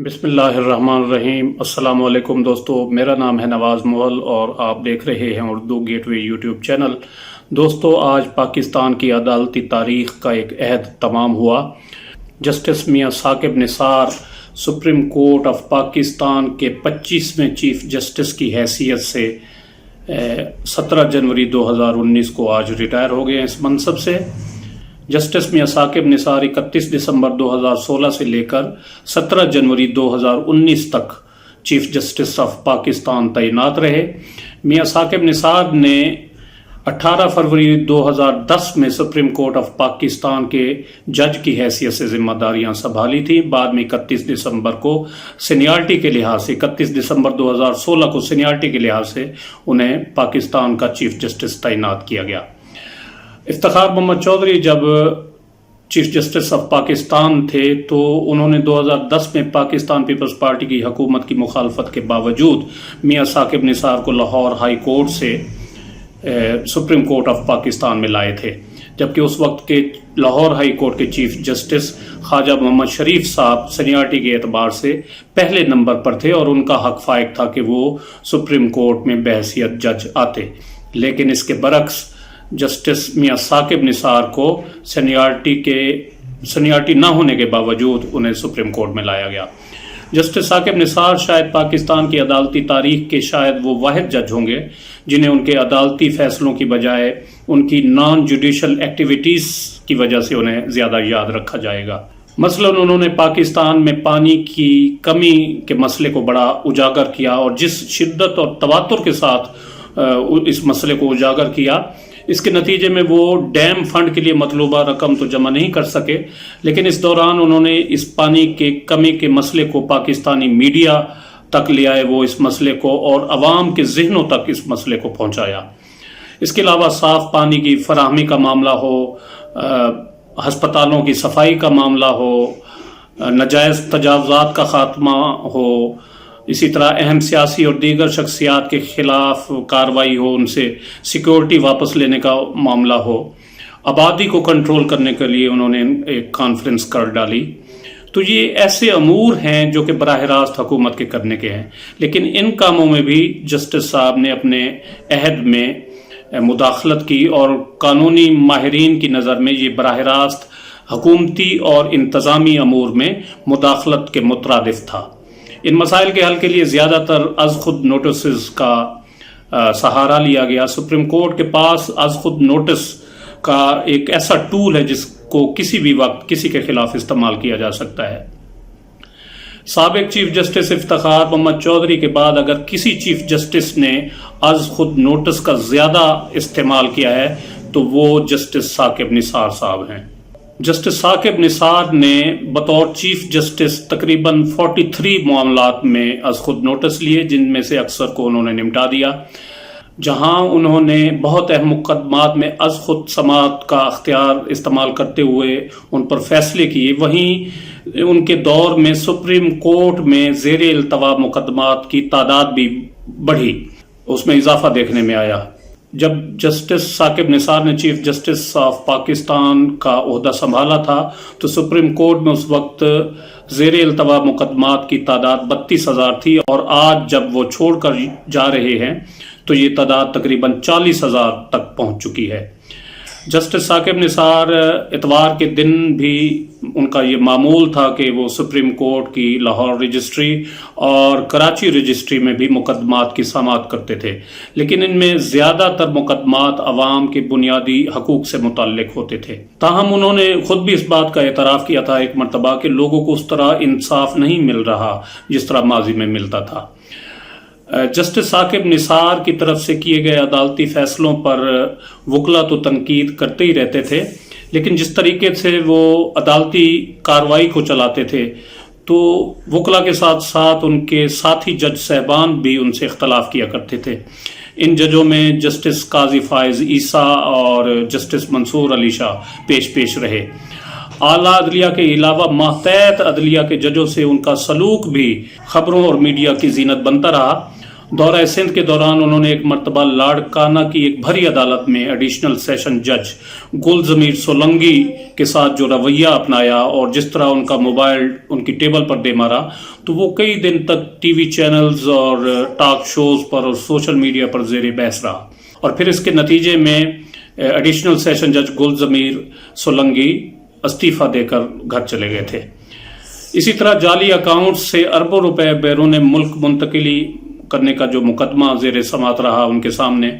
بسم اللہ الرحمن الرحیم۔ السلام علیکم دوستو، میرا نام ہے نواز مغل اور آپ دیکھ رہے ہیں اردو گیٹ وے یوٹیوب چینل۔ دوستو، آج پاکستان کی عدالتی تاریخ کا ایک عہد تمام ہوا۔ جسٹس میاں Saqib Nisar supreme court of Pakistan کے 25ویں چیف جسٹس کی حیثیت سے 17 جنوری 2019 کو آج ریٹائر ہو گئے ہیں اس منصب سے۔ جسٹس میاں ثاقب نثار 31 دسمبر 2016 سے لے کر 17 جنوری 2019 تک چیف جسٹس آف پاکستان تعینات رہے۔ میاں ثاقب نثار نے 18 فروری 2010 میں سپریم کورٹ آف پاکستان کے جج کی حیثیت سے ذمہ داریاں سنبھالی تھیں۔ بعد میں 31 دسمبر کو سینیارٹی کے لحاظ سے 31 دسمبر 2016 کو سینیارٹی کے لحاظ سے انہیں پاکستان کا چیف جسٹس تعینات کیا گیا۔ افتخار محمد چودھری جب چیف جسٹس آف پاکستان تھے تو انہوں نے 2010 میں پاکستان پیپلز پارٹی کی حکومت کی مخالفت کے باوجود میاں ثاقب نثار کو لاہور ہائی کورٹ سے سپریم کورٹ آف پاکستان میں لائے تھے، جبکہ اس وقت کے لاہور ہائی کورٹ کے چیف جسٹس خواجہ محمد شریف صاحب سینیارٹی کے اعتبار سے پہلے نمبر پر تھے اور ان کا حق فائق تھا کہ وہ سپریم کورٹ میں بحیثیت جج آتے، لیکن اس کے برعکس جسٹس میاں ثاقب نثار کو سینیارٹی نہ ہونے کے باوجود انہیں سپریم کورٹ میں لایا گیا۔ جسٹس ثاقب نثار شاید پاکستان کی عدالتی تاریخ کے شاید وہ واحد جج ہوں گے جنہیں ان کے عدالتی فیصلوں کی بجائے ان کی نان جوڈیشل ایکٹیویٹیز کی وجہ سے انہیں زیادہ یاد رکھا جائے گا۔ مثلاً انہوں نے پاکستان میں پانی کی کمی کے مسئلے کو بڑا اجاگر کیا اور جس شدت اور تواتر کے ساتھ اس مسئلے کو اجاگر کیا، اس کے نتیجے میں وہ ڈیم فنڈ کے لیے مطلوبہ رقم تو جمع نہیں کر سکے، لیکن اس دوران انہوں نے اس پانی کے کمی کے مسئلے کو پاکستانی میڈیا تک لے آئے، وہ اس مسئلے کو اور عوام کے ذہنوں تک اس مسئلے کو پہنچایا۔ اس کے علاوہ صاف پانی کی فراہمی کا معاملہ ہو، ہسپتالوں کی صفائی کا معاملہ ہو، ناجائز تجاوزات کا خاتمہ ہو، اسی طرح اہم سیاسی اور دیگر شخصیات کے خلاف کارروائی ہو، ان سے سیکیورٹی واپس لینے کا معاملہ ہو، آبادی کو کنٹرول کرنے کے لیے انہوں نے ایک کانفرنس کر ڈالی۔ تو یہ ایسے امور ہیں جو کہ براہ راست حکومت کے کرنے کے ہیں، لیکن ان کاموں میں بھی جسٹس صاحب نے اپنے عہد میں مداخلت کی اور قانونی ماہرین کی نظر میں یہ براہ راست حکومتی اور انتظامی امور میں مداخلت کے مترادف تھا۔ ان مسائل کے حل کے لیے زیادہ تر از خود نوٹسز کا سہارا لیا گیا۔ سپریم کورٹ کے پاس از خود نوٹس کا ایک ایسا ٹول ہے جس کو کسی بھی وقت کسی کے خلاف استعمال کیا جا سکتا ہے۔ سابق چیف جسٹس افتخار محمد چودھری کے بعد اگر کسی چیف جسٹس نے از خود نوٹس کا زیادہ استعمال کیا ہے تو وہ جسٹس ثاقب نثار صاحب ہیں۔ جسٹس ثاقب نثار نے بطور چیف جسٹس تقریباً 43 معاملات میں از خود نوٹس لیے، جن میں سے اکثر کو انہوں نے نمٹا دیا۔ جہاں انہوں نے بہت اہم مقدمات میں از خود سماعت کا اختیار استعمال کرتے ہوئے ان پر فیصلے کیے، وہیں ان کے دور میں سپریم کورٹ میں زیر التوا مقدمات کی تعداد بھی بڑھی، اس میں اضافہ دیکھنے میں آیا۔ جب جسٹس ثاقب نثار نے چیف جسٹس آف پاکستان کا عہدہ سنبھالا تھا تو سپریم کورٹ میں اس وقت زیر التوا مقدمات کی تعداد 32,000 تھی، اور آج جب وہ چھوڑ کر جا رہے ہیں تو یہ تعداد تقریباً 40,000 تک پہنچ چکی ہے۔ جسٹس ثاقب نثار اتوار کے دن بھی ان کا یہ معمول تھا کہ وہ سپریم کورٹ کی لاہور رجسٹری اور کراچی رجسٹری میں بھی مقدمات کی سماعت کرتے تھے، لیکن ان میں زیادہ تر مقدمات عوام کے بنیادی حقوق سے متعلق ہوتے تھے۔ تاہم انہوں نے خود بھی اس بات کا اعتراف کیا تھا ایک مرتبہ کہ لوگوں کو اس طرح انصاف نہیں مل رہا جس طرح ماضی میں ملتا تھا۔ جسٹس ثاقب نثار کی طرف سے کیے گئے عدالتی فیصلوں پر وکلا تو تنقید کرتے ہی رہتے تھے، لیکن جس طریقے سے وہ عدالتی کارروائی کو چلاتے تھے تو وکلا کے ساتھ ساتھ ان کے ساتھی جج صاحبان بھی ان سے اختلاف کیا کرتے تھے۔ ان ججوں میں جسٹس قاضی فائز عیسیٰ اور جسٹس منصور علی شاہ پیش رہے۔ اعلیٰ عدلیہ کے علاوہ ماتحت عدلیہ کے ججوں سے ان کا سلوک بھی خبروں اور میڈیا کی زینت بنتا رہا۔ دورہ سندھ کے دوران انہوں نے ایک مرتبہ لاڑکانہ کی ایک بھری عدالت میں ایڈیشنل سیشن جج گل ضمیر سولنگی کے ساتھ جو رویہ اپنایا اور جس طرح ان کا موبائل ان کی ٹیبل پر دے مارا، تو وہ کئی دن تک ٹی وی چینلز اور ٹاک شوز پر اور سوشل میڈیا پر زیر بحث رہا، اور پھر اس کے نتیجے میں ایڈیشنل سیشن جج گل ضمیر سولنگی استعفیٰ دے کر گھر چلے گئے تھے۔ اسی طرح جعلی اکاؤنٹ سے اربوں روپے بیرون ملک منتقلی کرنے کا جو مقدمہ زیر سماعت رہا ان کے سامنے،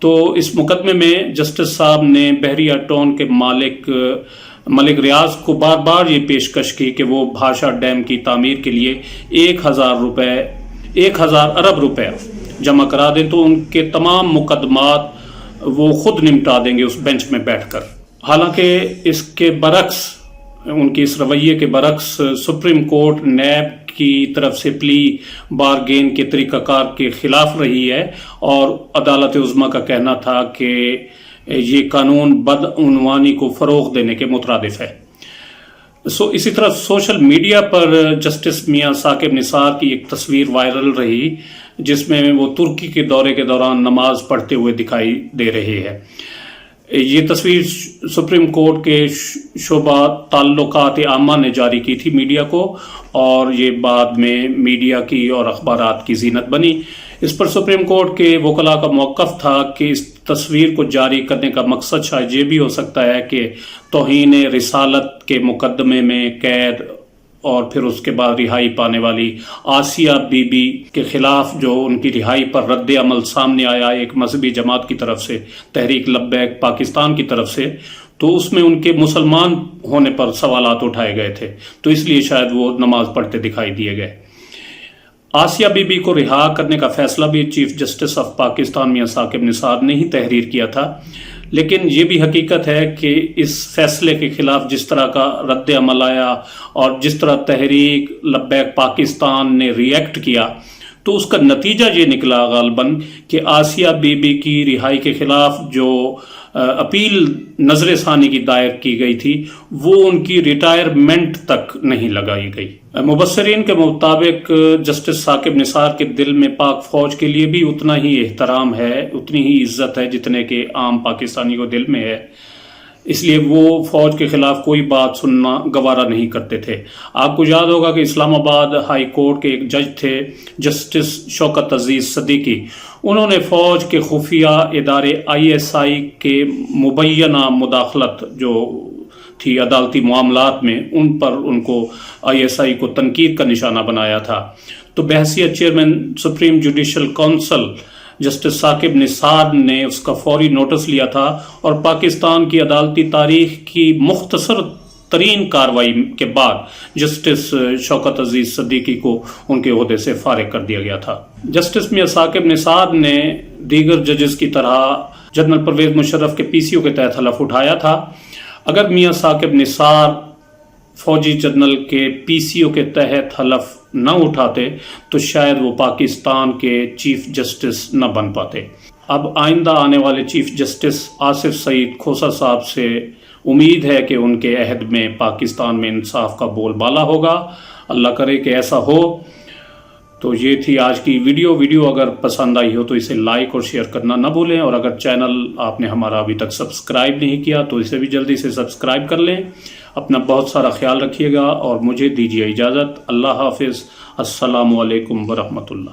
تو اس مقدمے میں جسٹس صاحب نے بحریہ ٹون کے ملک ریاض کو بار بار یہ پیشکش کی کہ وہ بھاشا ڈیم کی تعمیر کے لیے 1000 ارب روپے جمع کرا دیں تو ان کے تمام مقدمات وہ خود نمٹا دیں گے اس بینچ میں بیٹھ کر۔ حالانکہ اس کے برعکس، ان کی اس رویے کے برعکس، سپریم کورٹ نیب کی طرف سے پلی بارگین کے طریقہ کار کے خلاف رہی ہے، اور عدالت عظمیٰ کا کہنا تھا کہ یہ قانون بدعنوانی کو فروغ دینے کے مترادف ہے۔ اسی طرح سوشل میڈیا پر جسٹس میاں ثاقب نثار کی ایک تصویر وائرل رہی جس میں وہ ترکی کے دورے کے دوران نماز پڑھتے ہوئے دکھائی دے رہے ہیں۔ یہ تصویر سپریم کورٹ کے شعبہ تعلقات عامہ نے جاری کی تھی میڈیا کو، اور یہ بعد میں میڈیا کی اور اخبارات کی زینت بنی۔ اس پر سپریم کورٹ کے وکلاء کا موقف تھا کہ اس تصویر کو جاری کرنے کا مقصد شاید یہ بھی ہو سکتا ہے کہ توہین رسالت کے مقدمے میں قید اور پھر اس کے بعد رہائی پانے والی آسیہ بی بی کے خلاف جو ان کی رہائی پر رد عمل سامنے آیا ایک مذہبی جماعت کی طرف سے، تحریک لبیک پاکستان کی طرف سے، تو اس میں ان کے مسلمان ہونے پر سوالات اٹھائے گئے تھے، تو اس لیے شاید وہ نماز پڑھتے دکھائی دیے گئے۔ آسیہ بی بی کو رہا کرنے کا فیصلہ بھی چیف جسٹس آف پاکستان میاں ثاقب نثار نے ہی تحریر کیا تھا، لیکن یہ بھی حقیقت ہے کہ اس فیصلے کے خلاف جس طرح کا رد عمل آیا اور جس طرح تحریک لبیک پاکستان نے ری ایکٹ کیا، تو اس کا نتیجہ یہ نکلا غالباً کہ آسیہ بی بی کی رہائی کے خلاف جو اپیل نظر ثانی کی دائر کی گئی تھی وہ ان کی ریٹائرمنٹ تک نہیں لگائی گئی۔ مبصرین کے مطابق جسٹس ثاقب نثار کے دل میں پاک فوج کے لیے بھی اتنا ہی احترام ہے، اتنی ہی عزت ہے جتنے کہ عام پاکستانی کو دل میں ہے، اس لیے وہ فوج کے خلاف کوئی بات سننا گوارا نہیں کرتے تھے۔ آپ کو یاد ہوگا کہ اسلام آباد ہائی کورٹ کے ایک جج تھے جسٹس شوکت عزیز صدیقی، انہوں نے فوج کے خفیہ ادارے ISI کے مبینہ مداخلت جو تھی عدالتی معاملات میں، ان پر ان کو ISI کو تنقید کا نشانہ بنایا تھا۔ تو بحیثیت chairman supreme judicial council justice Saqib Nisar نے اس کا فوری نوٹس لیا تھا، اور پاکستان کی عدالتی تاریخ کی مختصر ترین کارروائی کے بعد جسٹس شوکت عزیز صدیقی کو ان کے عہدے سے فارغ کر دیا گیا تھا۔ جسٹس میاں ثاقب نثار نے دیگر ججز کی طرح جنرل پرویز مشرف کے PCO کے تحت حلف اٹھایا تھا۔ اگر میاں ثاقب نثار فوجی جنرل کے PCO کے تحت حلف نہ اٹھاتے تو شاید وہ پاکستان کے چیف جسٹس نہ بن پاتے۔ اب آئندہ آنے والے چیف جسٹس آصف سعید کھوسہ صاحب سے امید ہے کہ ان کے عہد میں پاکستان میں انصاف کا بول بالا ہوگا، اللہ کرے کہ ایسا ہو۔ تو یہ تھی آج کی ویڈیو اگر پسند آئی ہو تو اسے لائک اور شیئر کرنا نہ بھولیں، اور اگر چینل آپ نے ہمارا ابھی تک سبسکرائب نہیں کیا تو اسے بھی جلدی سے سبسکرائب کر لیں۔ اپنا بہت سارا خیال رکھیے گا اور مجھے دیجیے اجازت۔ اللہ حافظ۔ السلام علیکم ورحمۃ اللہ۔